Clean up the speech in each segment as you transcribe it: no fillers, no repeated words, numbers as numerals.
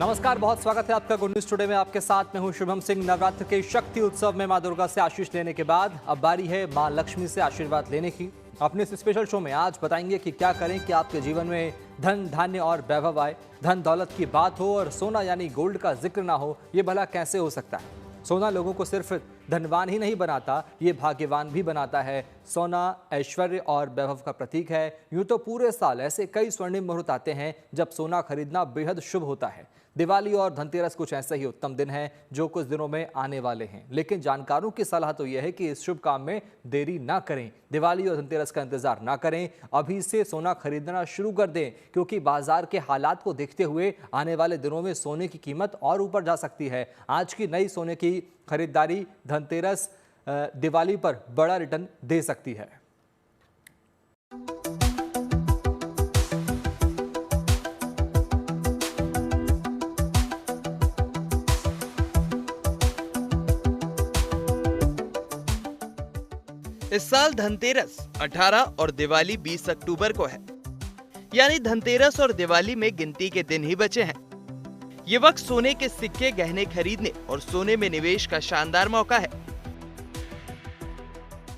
नमस्कार, बहुत स्वागत है आपका गुड न्यूज टुडे में। आपके साथ मैं हूं शुभम सिंह। नवरात्र के शक्ति उत्सव में मां दुर्गा से आशीष लेने के बाद अब बारी है मां लक्ष्मी से आशीर्वाद लेने की। अपने इस स्पेशल शो में आज बताएंगे कि क्या करें कि आपके जीवन में धन धान्य और वैभव आए। धन दौलत की बात हो और सोना यानी गोल्ड का जिक्र ना हो, ये भला कैसे हो सकता है। सोना लोगों को सिर्फ धनवान ही नहीं बनाता, ये भाग्यवान भी बनाता है। सोना ऐश्वर्य और वैभव का प्रतीक है। यूं तो पूरे साल ऐसे कई स्वर्णिम मुहूर्त आते हैं जब सोना खरीदना बेहद शुभ होता है। दिवाली और धनतेरस कुछ ऐसे ही उत्तम दिन हैं जो कुछ दिनों में आने वाले हैं, लेकिन जानकारों की सलाह तो यह है कि इस शुभ काम में देरी ना करें। दिवाली और धनतेरस का इंतजार ना करें, अभी से सोना खरीदना शुरू कर दें, क्योंकि बाजार के हालात को देखते हुए आने वाले दिनों में सोने की कीमत और ऊपर जा सकती है। आज की नई सोने की खरीदारी धनतेरस दिवाली पर बड़ा रिटर्न दे सकती है। इस साल धनतेरस 18 और दिवाली 20 अक्टूबर को है, यानी धनतेरस और दिवाली में गिनती के दिन ही बचे हैं। ये वक्त सोने के सिक्के गहने खरीदने और सोने में निवेश का शानदार मौका है।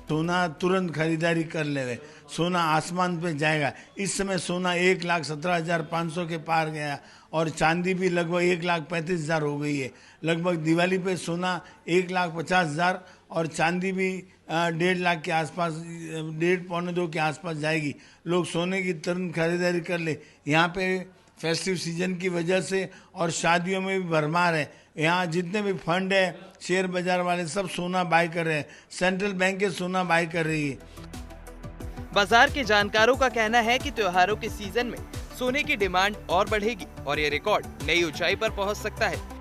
सोना तुरंत खरीदारी कर ले, सोना आसमान पे जाएगा। इस समय सोना 1,17,500 के पार गया और चांदी भी लगभग 1,35,000 हो गई है। लगभग दिवाली पे सोना 1,50,000 और चांदी भी 1.5 लाख के आसपास, 1.5 पौने 2 के आसपास जाएगी। लोग सोने की तुरंत खरीदारी कर ले। यहाँ पे फेस्टिव सीजन की वजह से और शादियों में भी भरमार है। यहाँ जितने भी फंड है, शेयर बाजार वाले सब सोना बाय कर रहे हैं। सेंट्रल बैंक सोना बाय कर रही है। बाजार के जानकारों का कहना है कि त्योहारों के सीजन में सोने की डिमांड और बढ़ेगी और ये रिकॉर्ड नई ऊंचाई पर पहुंच सकता है।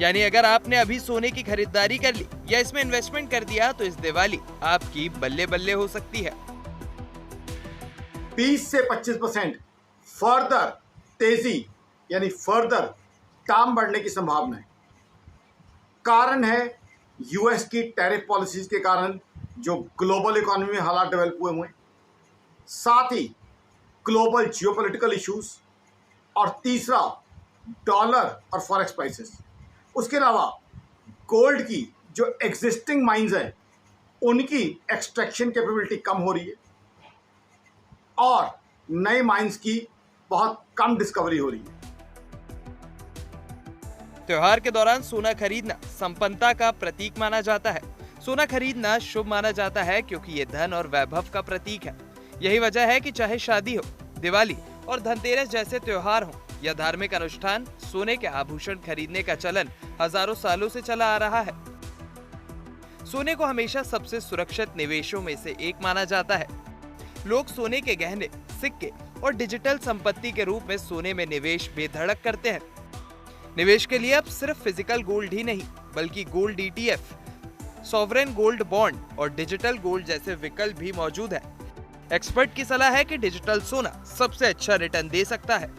यानी अगर आपने अभी सोने की खरीदारी कर ली या इसमें इन्वेस्टमेंट कर दिया तो इस दिवाली आपकी बल्ले बल्ले हो सकती है। 20 से 25% फर्दर तेजी यानी फर्दर दाम बढ़ने की संभावना है। कारण है यूएस की टैरिफ पॉलिसीज के कारण जो ग्लोबल इकोनॉमी में हालात डेवलप हुए, साथ ही ग्लोबल जियोपॉलिटिकल इश्यूज, और तीसरा डॉलर और फॉरेक्स प्राइसेस। उसके अलावा गोल्ड की जो एग्जिस्टिंग माइंस हैं उनकी एक्सट्रैक्शन कैपेबिलिटी कम हो रही है और नए माइंस की बहुत कम डिस्कवरी हो रही है। त्योहार के दौरान सोना खरीदना संपन्नता का प्रतीक माना जाता है। सोना खरीदना शुभ माना जाता है क्योंकि ये धन और वैभव का प्रतीक है। यही वजह है कि चाहे शादी हो, दिवाली और धनतेरस जैसे त्योहार हो या धार्मिक अनुष्ठान, सोने के आभूषण खरीदने का चलन हजारों सालों से चला आ रहा है। सोने को हमेशा सबसे सुरक्षित निवेशों में से एक माना जाता है। लोग सोने के गहने, सिक्के और डिजिटल संपत्ति के रूप में सोने में निवेश बेधड़क करते हैं। निवेश के लिए अब सिर्फ फिजिकल गोल्ड ही नहीं बल्कि gold ETF, sovereign gold bond और डिजिटल गोल्ड जैसे विकल्प भी मौजूद हैं। एक्सपर्ट की सलाह है कि डिजिटल सोना सबसे अच्छा रिटर्न दे सकता है।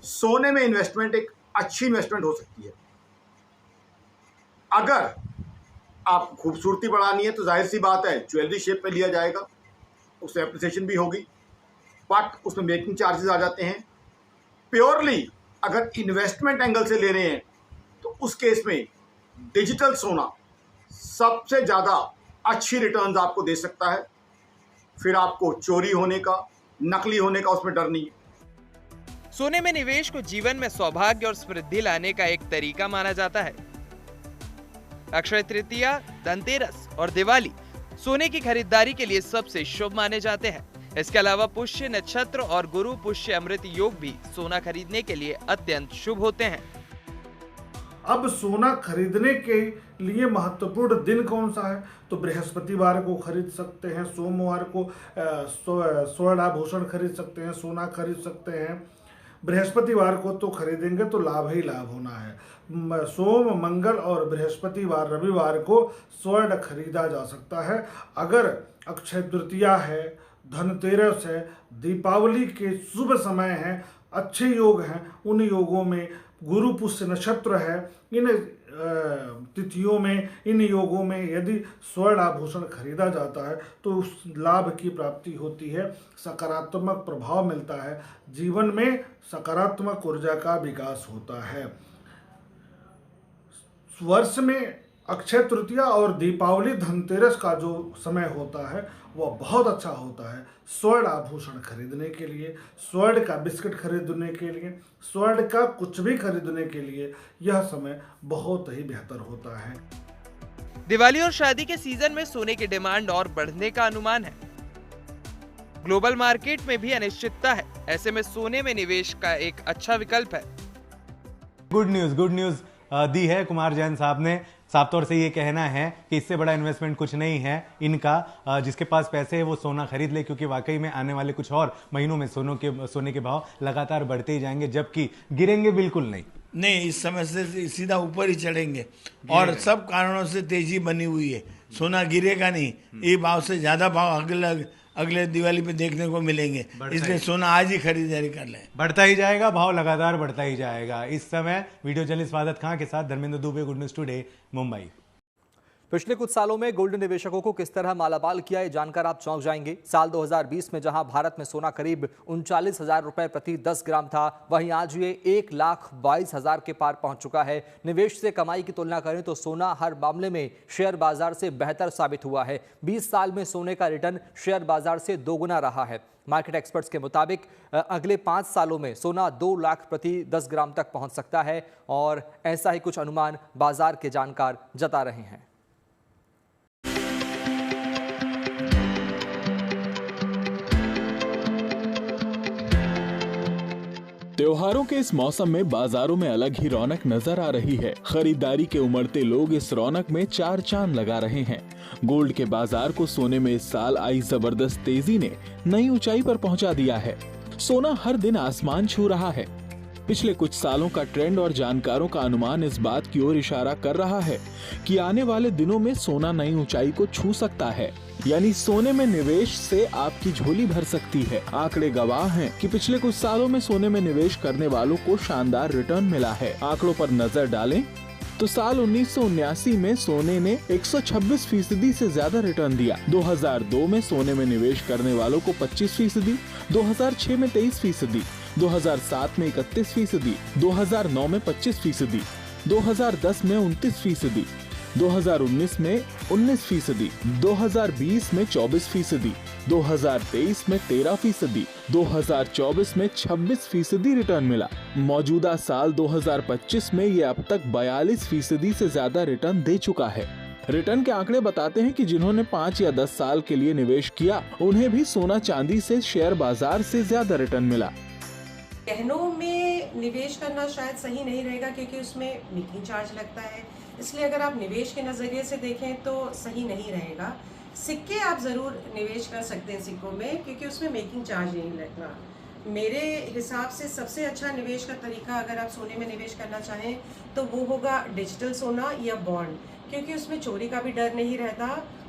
सोने में इन्वेस्टमेंट एक अच्छी इन्वेस्टमेंट हो सकती है। अगर आप खूबसूरती बढ़ानी है तो जाहिर सी बात है ज्वेलरी शेप में लिया जाएगा, उससे एप्रिसिएशन भी होगी, बट उसमें मेकिंग चार्जेस आ जाते हैं। प्योरली अगर इन्वेस्टमेंट एंगल से ले रहे हैं तो उस केस में डिजिटल सोना सबसे ज़्यादा अच्छी रिटर्न्स आपको दे सकता है। फिर आपको चोरी होने का, नकली होने का उसमें डर नहीं है। सोने में निवेश को जीवन में सौभाग्य और समृद्धि लाने का एक तरीका माना जाता है। अक्षय तृतीया, धनतेरस और दिवाली सोने की खरीदारी के लिए सबसे शुभ माने जाते हैं। इसके अलावा पुष्य नक्षत्र और गुरु पुष्य अमृत योग भी सोना खरीदने के लिए अत्यंत शुभ होते हैं। अब सोना खरीदने के लिए महत्वपूर्ण दिन कौन सा है? तो बृहस्पतिवार को खरीद सकते हैं, सोमवार को स्वर्ण आभूषण खरीद सकते हैं, सोना खरीद सकते हैं। बृहस्पतिवार को तो खरीदेंगे तो लाभ ही लाभ होना है। सोम, मंगल और बृहस्पतिवार, रविवार को स्वर्ण खरीदा जा सकता है। अगर अक्षय तृतीया है, धनतेरस है, दीपावली के शुभ समय हैं, अच्छे योग हैं, उन योगों में गुरु पुष्य नक्षत्र है, इन तिथियों में, इन योगों में यदि स्वर्ण आभूषण खरीदा जाता है तो उस लाभ की प्राप्ति होती है, सकारात्मक प्रभाव मिलता है, जीवन में सकारात्मक ऊर्जा का विकास होता है। वर्ष में अक्षय तृतीया और दीपावली, धनतेरस का जो समय होता है वह बहुत अच्छा होता है स्वर्ण आभूषण खरीदने के लिए, स्वर्ण का बिस्किट खरीदने के लिए, स्वर्ण का कुछ भी खरीदने के लिए यह समय बहुत ही बेहतर होता है। दिवाली और शादी के सीजन में सोने की डिमांड और बढ़ने का अनुमान है। ग्लोबल मार्केट में भी अनिश्चितता है, ऐसे में सोने में निवेश का एक अच्छा विकल्प है। गुड न्यूज दी है कुमार जैन साहब ने। साफ तौर से ये कहना है कि इससे बड़ा इन्वेस्टमेंट कुछ नहीं है इनका। जिसके पास पैसे है वो सोना खरीद ले, क्योंकि वाकई में आने वाले कुछ और महीनों में सोने के भाव लगातार बढ़ते ही जाएंगे, जबकि गिरेंगे बिल्कुल नहीं। इस समय से सीधा ऊपर ही चढ़ेंगे और सब कारणों से तेजी बनी हुई है। सोना गिरेगा नहीं, ये भाव से ज्यादा भाव अगले दिवाली पे देखने को मिलेंगे, इसलिए सोना आज ही खरीदारी कर लें। बढ़ता ही जाएगा, भाव लगातार बढ़ता ही जाएगा। इस समय वीडियो जर्नलिस्ट स्वागत खां के साथ Dharmendra Dubey, good news today, Mumbai. पिछले कुछ सालों में गोल्ड निवेशकों को किस तरह मालामाल किया है जानकर आप चौंक जाएंगे। साल 2020 में जहां भारत में सोना करीब 39,000 रुपए प्रति 10 ग्राम था, वहीं आज ये 1,22,000 के पार पहुंच चुका है। निवेश से कमाई की तुलना करें तो सोना हर मामले में शेयर बाजार से बेहतर साबित हुआ है। 20 साल में सोने का रिटर्न शेयर बाजार से दोगुना रहा है। मार्केट एक्सपर्ट्स के मुताबिक अगले 5 सालों में सोना 2 लाख प्रति 10 ग्राम तक पहुंच सकता है और ऐसा ही कुछ अनुमान बाजार के जानकार जता रहे हैं। त्योहारों के इस मौसम में बाजारों में अलग ही रौनक नजर आ रही है। खरीदारी के उमड़ते लोग इस रौनक में 4 चांद लगा रहे हैं। गोल्ड के बाजार को सोने में इस साल आई जबरदस्त तेजी ने नई ऊंचाई पर पहुंचा दिया है। सोना हर दिन आसमान छू रहा है। पिछले कुछ सालों का ट्रेंड और जानकारों का अनुमान इस बात की ओर इशारा कर रहा है कि आने वाले दिनों में सोना नई ऊंचाई को छू सकता है, यानी सोने में निवेश से आपकी झोली भर सकती है। आंकड़े गवाह हैं कि पिछले कुछ सालों में सोने में निवेश करने वालों को शानदार रिटर्न मिला है। आंकड़ों पर नजर डालें तो साल 1979 में सोने ने 126% से ज्यादा रिटर्न दिया। 2002 में सोने में निवेश करने वालों को 25%, 2006 में 23%, 2007 में 31%, 2009 में 25%, 2010 में 29%, 2019 में 19%, 2020 में 24%, 2023 में 13%, 2024 में 26% रिटर्न मिला। मौजूदा साल 2025 में ये अब तक 42% से ज्यादा रिटर्न दे चुका है। रिटर्न के आंकड़े बताते हैं कि जिन्होंने 5 या 10 साल के लिए निवेश किया, उन्हें भी सोना चांदी से शेयर बाजार से ज्यादा रिटर्न मिला। गहनों में निवेश करना शायद सही नहीं रहेगा, क्योंकि उसमें मेकिंग चार्ज लगता है, इसलिए अगर आप निवेश के नज़रिए से देखें तो सही नहीं रहेगा। सिक्के आप ज़रूर निवेश कर सकते हैं सिक्कों में, क्योंकि उसमें मेकिंग चार्ज नहीं लगता। मेरे हिसाब से सबसे अच्छा निवेश का तरीका अगर आप सोने में निवेश करना चाहें तो वो होगा डिजिटल सोना या बॉन्ड, क्योंकि उसमें चोरी का भी डर नहीं रहता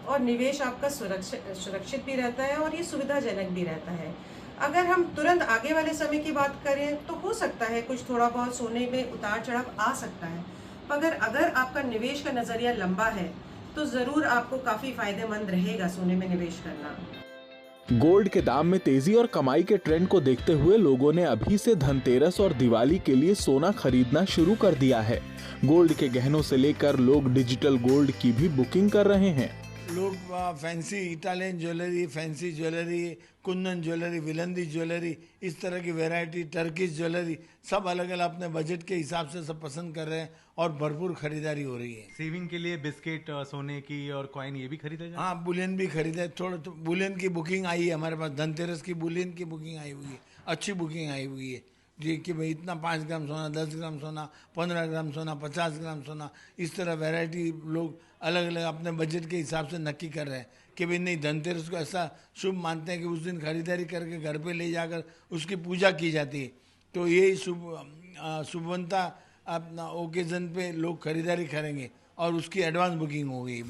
और निवेश आपका सुरक्षित भी रहता है और ये सुविधाजनक भी रहता है। अगर हम तुरंत आगे वाले समय की बात करें तो हो सकता है कुछ थोड़ा बहुत सोने में उतार चढ़ाव आ सकता है, मगर अगर आपका निवेश का नज़रिया लंबा है तो ज़रूर आपको काफ़ी फायदेमंद रहेगा सोने में निवेश करना। गोल्ड के दाम में तेजी और कमाई के ट्रेंड को देखते हुए लोगों ने अभी से धनतेरस और दिवाली के लिए सोना खरीदना शुरू कर दिया है। गोल्ड के गहनों से लेकर लोग डिजिटल गोल्ड की भी बुकिंग कर रहे हैं। लोग fancy Italian jewellery, fancy jewellery, kundan jewellery, विलंदी ज्वेलरी, इस तरह की वैरायटी, टर्किश ज्वेलरी, सब अलग अलग अपने बजट के हिसाब से सब पसंद कर रहे हैं और भरपूर खरीदारी हो रही है। सेविंग के लिए बिस्किट, सोने की और कॉइन ये भी खरीदे जाए? हाँ, बुलियन भी खरीदे। थोड़ा तो बुलियन की बुकिंग आई है हमारे पास, धनतेरस की बुलियन की बुकिंग आई हुई है, अच्छी बुकिंग आई हुई है जी, कि भाई इतना 5 ग्राम सोना, 10 ग्राम सोना, 15 ग्राम सोना, 50 ग्राम सोना, इस तरह वैरायटी लोग अलग अलग अपने बजट के हिसाब से नक्की कर रहे हैं कि भाई नहीं, धनतेरस को ऐसा शुभ मानते हैं कि उस दिन खरीदारी करके घर पे ले जाकर उसकी पूजा की जाती है। तो यही शुभवंता अपना ओकेजन पे लोग खरीदारी करेंगे और उसकी एडवांस बुकिंग हो गई।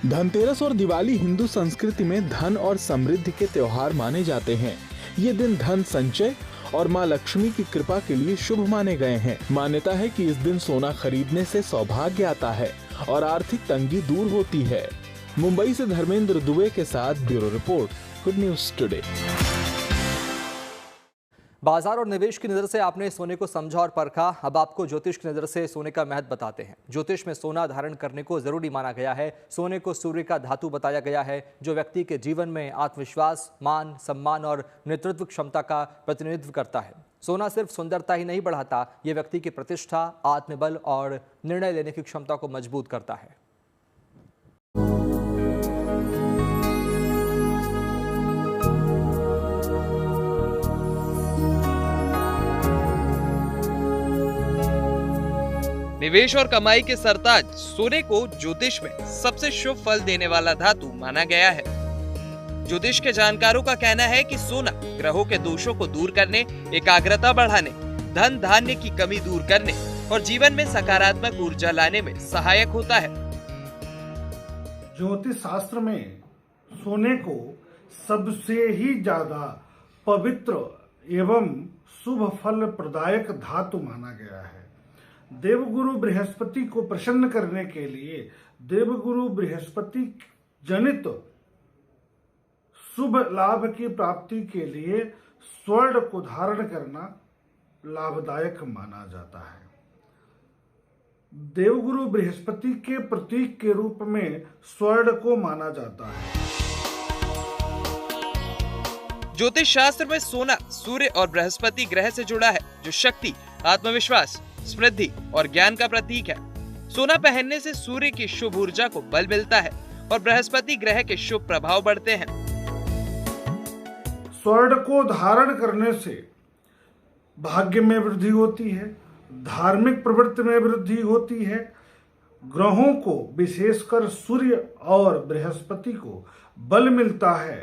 धनतेरस और दिवाली हिंदू संस्कृति में धन और समृद्धि के त्योहार माने जाते हैं। ये दिन धन संचय और मां लक्ष्मी की कृपा के लिए शुभ माने गए हैं। मान्यता है कि इस दिन सोना खरीदने से सौभाग्य आता है और आर्थिक तंगी दूर होती है। मुंबई से धर्मेंद्र दुबे के साथ bureau report, good news today. बाजार और निवेश की नज़र से आपने सोने को समझा और परखा। अब आपको ज्योतिष की नज़र से सोने का महत्व बताते हैं। ज्योतिष में सोना धारण करने को जरूरी माना गया है। सोने को सूर्य का धातु बताया गया है, जो व्यक्ति के जीवन में आत्मविश्वास, मान, सम्मान और नेतृत्व क्षमता का प्रतिनिधित्व करता है। सोना सिर्फ सुंदरता ही नहीं बढ़ाता, ये व्यक्ति की प्रतिष्ठा, आत्मबल और निर्णय लेने की क्षमता को मजबूत करता है। निवेश और कमाई के सरताज सोने को ज्योतिष में सबसे शुभ फल देने वाला धातु माना गया है। ज्योतिष के जानकारों का कहना है कि सोना ग्रहों के दोषों को दूर करने, एकाग्रता बढ़ाने, धन धान्य की कमी दूर करने और जीवन में सकारात्मक ऊर्जा लाने में सहायक होता है। ज्योतिष शास्त्र में सोने को सबसे ही ज्यादा पवित्र एवं शुभ फल प्रदायक धातु माना गया है। देवगुरु बृहस्पति को प्रसन्न करने के लिए देवगुरु बृहस्पति जनित शुभ लाभ की प्राप्ति के लिए स्वर्ण को धारण करना लाभदायक माना जाता है। देवगुरु बृहस्पति के प्रतीक के रूप में स्वर्ण को माना जाता है। ज्योतिष शास्त्र में सोना सूर्य और बृहस्पति ग्रह से जुड़ा है, जो शक्ति, आत्मविश्वास, समृद्धि और ज्ञान का प्रतीक है। सोना पहनने से सूर्य की शुभ ऊर्जा को बल मिलता है और बृहस्पति ग्रह के शुभ प्रभाव बढ़ते हैं। स्वर्ण को धारण करने से भाग्य में वृद्धि होती है, धार्मिक प्रवृत्ति में वृद्धि होती है। ग्रहों को, विशेषकर सूर्य और बृहस्पति को बल मिलता है।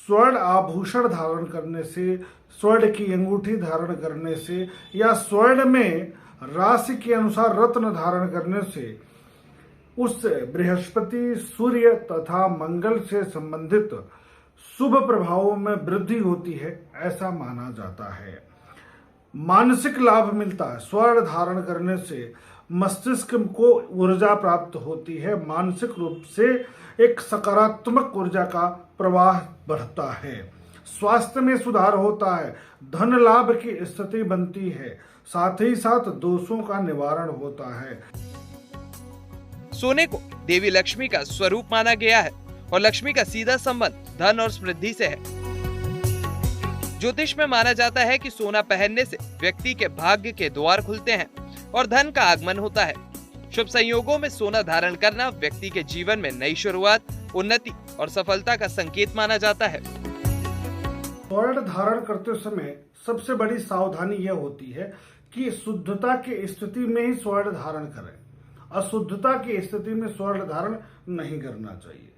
स्वर्ण आभूषण धारण करने से, स्वर्ण की अंगूठी धारण करने से या स्वर्ण में राशि के अनुसार रत्न धारण करने से उस बृहस्पति, सूर्य तथा मंगल से संबंधित शुभ प्रभावों में वृद्धि होती है, ऐसा माना जाता है। मानसिक लाभ मिलता है। स्वर्ण धारण करने से मस्तिष्क को ऊर्जा प्राप्त होती है। मानसिक रूप से एक सकारात्मक ऊर्जा का प्रवाह बढ़ता है। स्वास्थ्य में सुधार होता है। धन लाभ की स्थिति बनती है। साथ ही साथ दोषों का निवारण होता है। सोने को देवी लक्ष्मी का स्वरूप माना गया है और लक्ष्मी का सीधा संबंध धन और समृद्धि से है। ज्योतिष में माना जाता है कि सोना पहनने से व्यक्ति के भाग्य के द्वार खुलते हैं और धन का आगमन होता है। शुभ संयोगों में सोना धारण करना व्यक्ति के जीवन में नई शुरुआत, उन्नति और सफलता का संकेत माना जाता है। स्वर्ण धारण करते समय सबसे बड़ी सावधानी यह होती है कि शुद्धता की स्थिति में ही स्वर्ण धारण करें। अशुद्धता की स्थिति में स्वर्ण धारण नहीं करना चाहिए।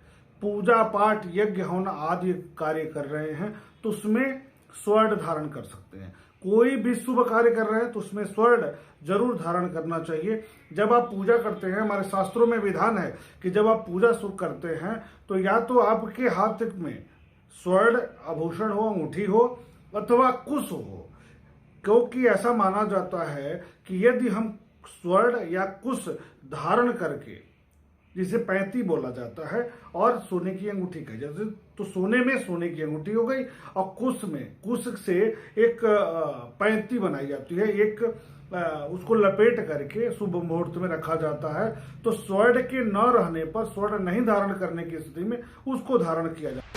पूजा पाठ, यज्ञ होना आदि कार्य कर रहे हैं तो उसमें स्वर्ण धारण कर सकते हैं। कोई भी शुभ कार्य कर रहे हैं तो उसमें स्वर्ण जरूर धारण करना चाहिए। जब आप पूजा करते हैं, हमारे शास्त्रों में विधान है कि जब आप पूजा शुरू करते हैं तो या तो आपके हाथ में स्वर्ण आभूषण हो, अंगूठी हो अथवा कुश हो, क्योंकि ऐसा माना जाता है कि यदि हम स्वर्ण या कुश धारण करके, जिसे पैंती बोला जाता है, और सोने की अंगूठी का, जैसे तो सोने में सोने की अंगूठी हो गई और कुश में, कुश से एक पैंती बनाई जाती है, एक उसको लपेट करके शुभ मुहूर्त में रखा जाता है। तो स्वर्ण के न रहने पर, स्वर्ण नहीं धारण करने की स्थिति में उसको धारण किया जाता है।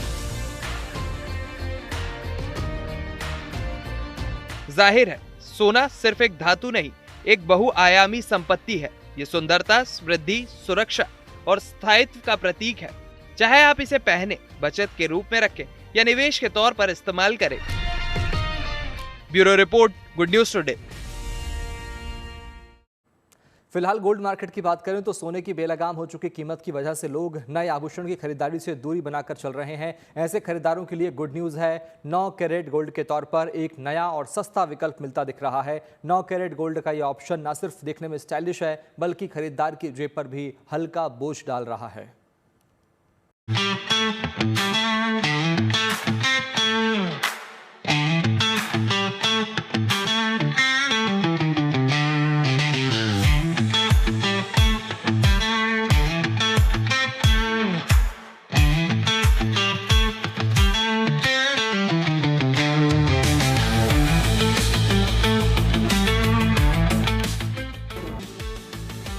जाहिर है, सोना सिर्फ एक धातु नहीं, एक बहुआयामी संपत्ति है। ये सुंदरता, समृद्धि, सुरक्षा और स्थायित्व का प्रतीक है। चाहे आप इसे पहने, बचत के रूप में रखें या निवेश के तौर पर इस्तेमाल करें। Bureau report, good news today. फिलहाल गोल्ड मार्केट की बात करें तो सोने की बेलगाम हो चुकी कीमत की वजह से लोग नए आभूषण की खरीदारी से दूरी बनाकर चल रहे हैं। ऐसे खरीदारों के लिए गुड न्यूज़ है। 9 कैरेट गोल्ड के तौर पर एक नया और सस्ता विकल्प मिलता दिख रहा है। 9 कैरेट गोल्ड का यह ऑप्शन न सिर्फ देखने में स्टाइलिश है, बल्कि खरीदार की जेब पर भी हल्का बोझ डाल रहा है।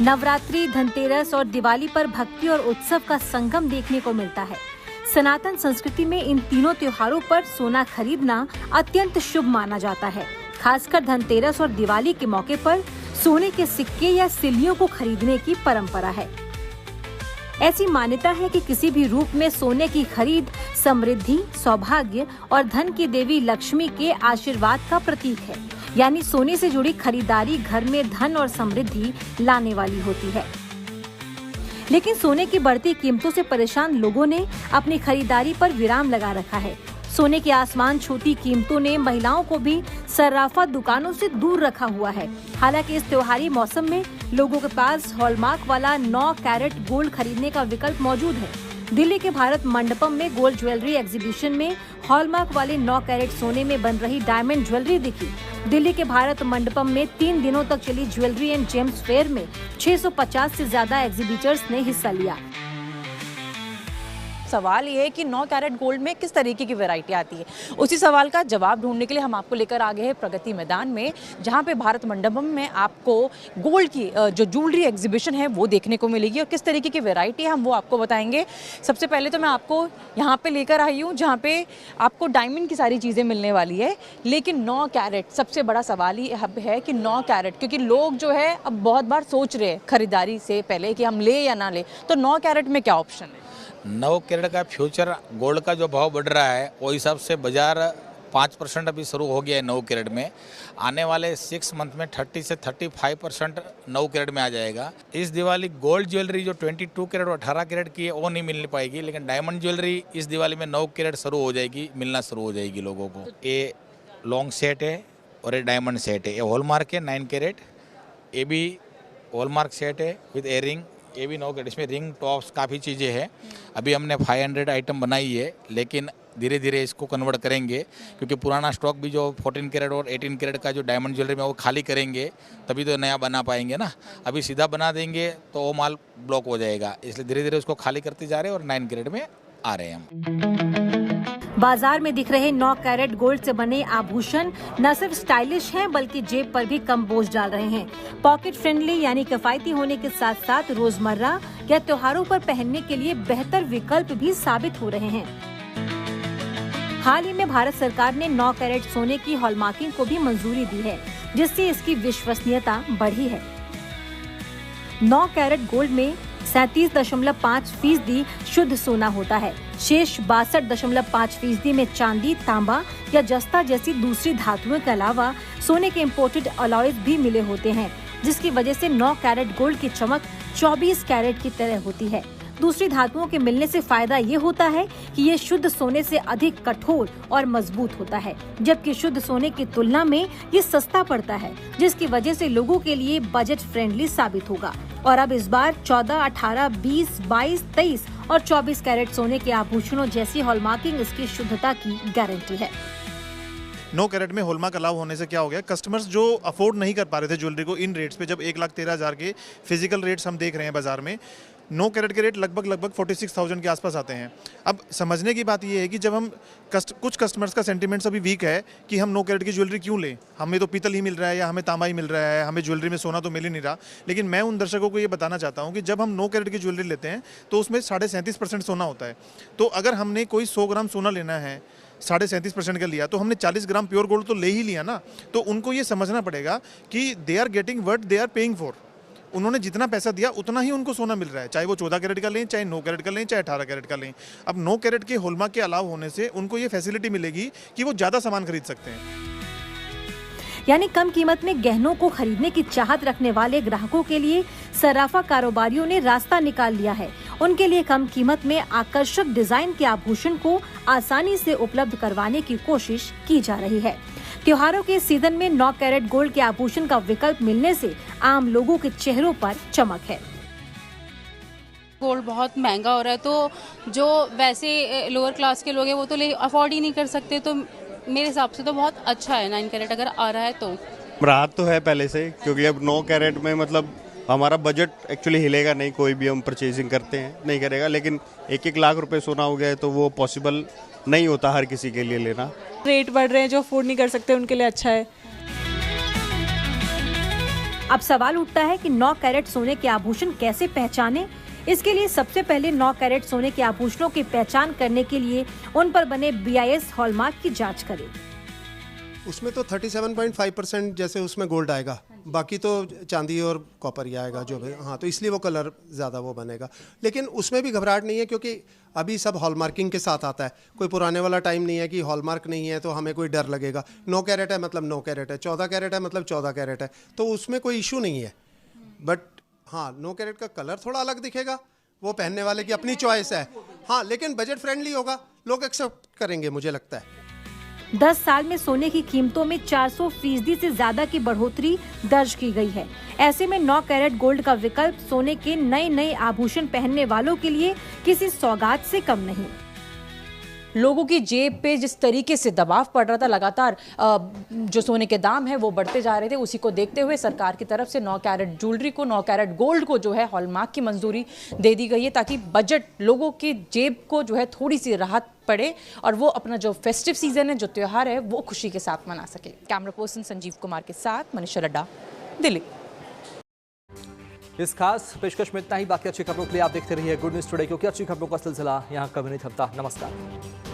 नवरात्रि, धनतेरस और दिवाली पर भक्ति और उत्सव का संगम देखने को मिलता है। सनातन संस्कृति में इन तीनों त्योहारों पर सोना खरीदना अत्यंत शुभ माना जाता है। खासकर धनतेरस और दिवाली के मौके पर सोने के सिक्के या सिल्लियों को खरीदने की परंपरा है। ऐसी मान्यता है कि किसी भी रूप में सोने की खरीद समृद्धि, सौभाग्य और धन की देवी लक्ष्मी के आशीर्वाद का प्रतीक है। यानी सोने से जुड़ी खरीदारी घर में धन और समृद्धि लाने वाली होती है। लेकिन सोने की बढ़ती कीमतों से परेशान लोगों ने अपनी खरीदारी पर विराम लगा रखा है। सोने की आसमान छूती कीमतों ने महिलाओं को भी सर्राफा दुकानों से दूर रखा हुआ है। हालांकि इस त्योहारी मौसम में लोगों के पास हॉलमार्क वाला 9 कैरेट गोल्ड खरीदने का विकल्प मौजूद है। दिल्ली के भारत मंडपम में गोल्ड ज्वेलरी एग्जीबिशन में हॉलमार्क वाले 9 कैरेट सोने में बन रही डायमंड ज्वेलरी दिखी। दिल्ली के भारत मंडपम में 3 दिनों तक चली ज्वेलरी एंड जेम्स फेयर में 650 से ज्यादा एग्जीबिटर्स ने हिस्सा लिया। सवाल ये है कि 9 कैरेट गोल्ड में किस तरीके की वैरायटी आती है। उसी सवाल का जवाब ढूंढने के लिए हम आपको लेकर आ गए हैं प्रगति मैदान में, जहां पे भारत मंडपम में आपको गोल्ड की जो ज्वेलरी एग्जीबिशन है वो देखने को मिलेगी और किस तरीके की वैरायटी है हम वो आपको बताएंगे। सबसे पहले तो मैं आपको यहाँ पे लेकर आई हूँ जहाँ पे आपको डायमंड की सारी चीज़ें मिलने वाली है, लेकिन 9 कैरेट सबसे बड़ा सवाल ही है कि 9 कैरेट, क्योंकि लोग जो है अब बहुत बार सोच रहे हैं खरीदारी से पहले कि हम ले या ना ले, तो 9 कैरेट में क्या ऑप्शन है? 9 कैरेट का फ्यूचर गोल्ड का जो भाव बढ़ रहा है वो हिसाब से बाजार 5% अभी शुरू हो गया है 9 कैरेट में। आने वाले 6 मंथ में 30 से 35% 9 कैरेट में आ जाएगा। इस दिवाली गोल्ड ज्वेलरी जो 22 कैरेट और 18 कैरेट की है वो नहीं मिल पाएगी, लेकिन डायमंड ज्वेलरी इस दिवाली में 9 कैरेट शुरू हो जाएगी, मिलना शुरू हो जाएगी लोगों को। ये लॉन्ग सेट है और ये डायमंड सेट है। ये हॉलमार्क है 9 कैरेट, ये भी हॉलमार्क सेट है विद एयरिंग, ये भी 9 कैरेट। इसमें रिंग टॉप्स काफ़ी चीज़ें हैं। अभी हमने 500 आइटम बनाई है, लेकिन धीरे धीरे इसको कन्वर्ट करेंगे क्योंकि पुराना स्टॉक भी जो 14 कैरेट और 18 कैरेट का जो डायमंड ज्वेलरी में वो खाली करेंगे, तभी तो नया बना पाएंगे ना। अभी सीधा बना देंगे तो वो माल ब्लॉक हो जाएगा, इसलिए धीरे धीरे उसको खाली करते जा रहे हैं और 9 कैरेट में आ रहे हैं हम। बाजार में दिख रहे 9 कैरेट गोल्ड से बने आभूषण न सिर्फ स्टाइलिश हैं बल्कि जेब पर भी कम बोझ डाल रहे हैं। पॉकेट फ्रेंडली यानी किफायती होने के साथ साथ रोजमर्रा या त्योहारों पर पहनने के लिए बेहतर विकल्प भी साबित हो रहे हैं। हाल ही में भारत सरकार ने 9 कैरेट सोने की हॉलमार्किंग को भी मंजूरी दी है, जिससे इसकी विश्वसनीयता बढ़ी है। 9 कैरेट गोल्ड में 37.5% शुद्ध सोना होता है। शेष 62.5% में चांदी, तांबा या जस्ता जैसी दूसरी धातुओं के अलावा सोने के इम्पोर्टेड अलॉयज भी मिले होते हैं, जिसकी वजह से 9 कैरेट गोल्ड की चमक 24 कैरेट की तरह होती है। दूसरी धातुओं के मिलने से फायदा ये होता है कि ये शुद्ध सोने से अधिक कठोर और मजबूत होता है, जबकि शुद्ध सोने की तुलना में ये सस्ता पड़ता है, जिसकी वजह से लोगों के लिए बजट फ्रेंडली साबित होगा। और अब इस बार 14, 18, 20, 22, 23 और 24 कैरेट सोने के आभूषणों जैसी हॉलमार्किंग इसकी शुद्धता की गारंटी है। 9 कैरेट में हॉलमार्क अलाउ होने से क्या हो गया, कस्टमर्स जो अफोर्ड नहीं कर पा रहे थे ज्वेलरी को इन रेट्स पे, जब 1,13,000 के फिजिकल रेट्स हम देख रहे हैं बाजार में, 9 कैरेट के रेट लगभग 46,000 के आसपास आते हैं। अब समझने की बात यह है कि जब हम कुछ कस्टमर्स का सेंटीमेंट्स अभी वीक है कि हम 9 कैरेट की ज्वेलरी क्यों लें, हमें तो पीतल ही मिल रहा है या हमें तांबा ही मिल रहा है, हमें ज्वेलरी में सोना तो मिल ही नहीं रहा। लेकिन मैं उन दर्शकों को ये बताना चाहता हूँ कि जब हम 9 कैरेट की ज्वेलरी लेते हैं तो उसमें 37.5% सोना होता है। तो अगर हमने कोई 100 ग्राम सोना लेना है, 37.5% का लिया, तो हमने 40 ग्राम प्योर गोल्ड तो ले ही लिया ना। तो उनको ये समझना पड़ेगा कि they are getting what they are paying for. उन्होंने जितना पैसा दिया उतना ही उनको सोना मिल रहा है, चाहे वो 14 कैरेट का लें, चाहे 9 कैरेट का लें, चाहे 18 कैरेट का लें। अब 9 कैरेट के हॉलमार्क के अलाव होने से उनको ये फैसिलिटी मिलेगी कि वो ज़्यादा सामान खरीद सकते हैं। यानी कम कीमत में गहनों को खरीदने की चाहत रखने वाले ग्राहकों के लिए सराफा कारोबारियों ने रास्ता निकाल लिया है। उनके लिए कम कीमत में आकर्षक डिजाइन के आभूषण को आसानी से उपलब्ध करवाने की कोशिश की जा रही है। त्योहारों के सीजन में 9 कैरेट गोल्ड के आभूषण का विकल्प मिलने से आम लोगों के चेहरों पर चमक है। गोल्ड बहुत महंगा हो रहा है, तो जो वैसे लोअर क्लास के लोग हैं वो तो अफोर्ड ही नहीं कर सकते, तो मेरे हिसाब से तो बहुत अच्छा है 9 कैरेट अगर आ रहा है तो। राहत तो है पहले से, क्योंकि अब 9 कैरेट में मतलब हमारा बजट एक्चुअली हिलेगा नहीं, कोई भी हम परचेजिंग करते हैं नहीं करेगा। लेकिन 1-1 लाख रुपए सोना हो गया है तो वो पॉसिबल नहीं होता हर किसी के लिए लेना। रेट बढ़ रहे हैं, जो अफोर्ड नहीं कर सकते उनके लिए अच्छा है। अब सवाल उठता है कि 9 कैरेट सोने के आभूषण कैसे पहचाने। इसके लिए सबसे पहले 9 कैरेट सोने के आभूषणों की पहचान करने के लिए उन पर बने BIS हॉलमार्क की जांच करें। उसमें तो 37.5% जैसे उसमें गोल्ड आएगा, बाकी तो चांदी और कॉपर ही आएगा जो भी। हाँ, तो इसलिए वो कलर ज़्यादा वो बनेगा, लेकिन उसमें भी घबराहट नहीं है क्योंकि अभी सब हॉलमार्किंग के साथ आता है। कोई पुराने वाला टाइम नहीं है कि हॉलमार्क नहीं है तो हमें कोई डर लगेगा। 9 कैरेट है मतलब 9 कैरेट है, 14 कैरेट है मतलब 14 कैरेट है, तो उसमें कोई इशू नहीं है। बट हाँ, 9 कैरेट का कलर थोड़ा अलग दिखेगा, वो पहनने वाले की अपनी चॉइस है। हाँ, लेकिन बजट फ्रेंडली होगा, लोग एक्सेप्ट करेंगे मुझे लगता है। 10 साल में सोने की कीमतों में 400% से ज्यादा की बढ़ोतरी दर्ज की गई है। ऐसे में 9 कैरेट गोल्ड का विकल्प सोने के नए आभूषण पहनने वालों के लिए किसी सौगात से कम नहीं। लोगों की जेब पे जिस तरीके से दबाव पड़ रहा था, लगातार जो सोने के दाम है वो बढ़ते जा रहे थे, उसी को देखते हुए सरकार की तरफ से 9 कैरेट ज्वेलरी को, 9 कैरेट गोल्ड को जो है हॉलमार्क की मंजूरी दे दी गई है, ताकि बजट लोगों की जेब को जो है थोड़ी सी राहत पड़े और वो अपना जो फेस्टिव सीजन है, जो त्योहार है, वो खुशी के साथ मना सके। कैमरा पर्सन संजीव कुमार के साथ मनीषा रड्डा, दिल्ली। इस खास पेशकश में इतना ही। बाकी अच्छी खबरों के लिए आप देखते रहिए गुड न्यूज टुडे, क्योंकि अच्छी खबरों का सिलसिला यहाँ कभी नहीं थमता। नमस्कार।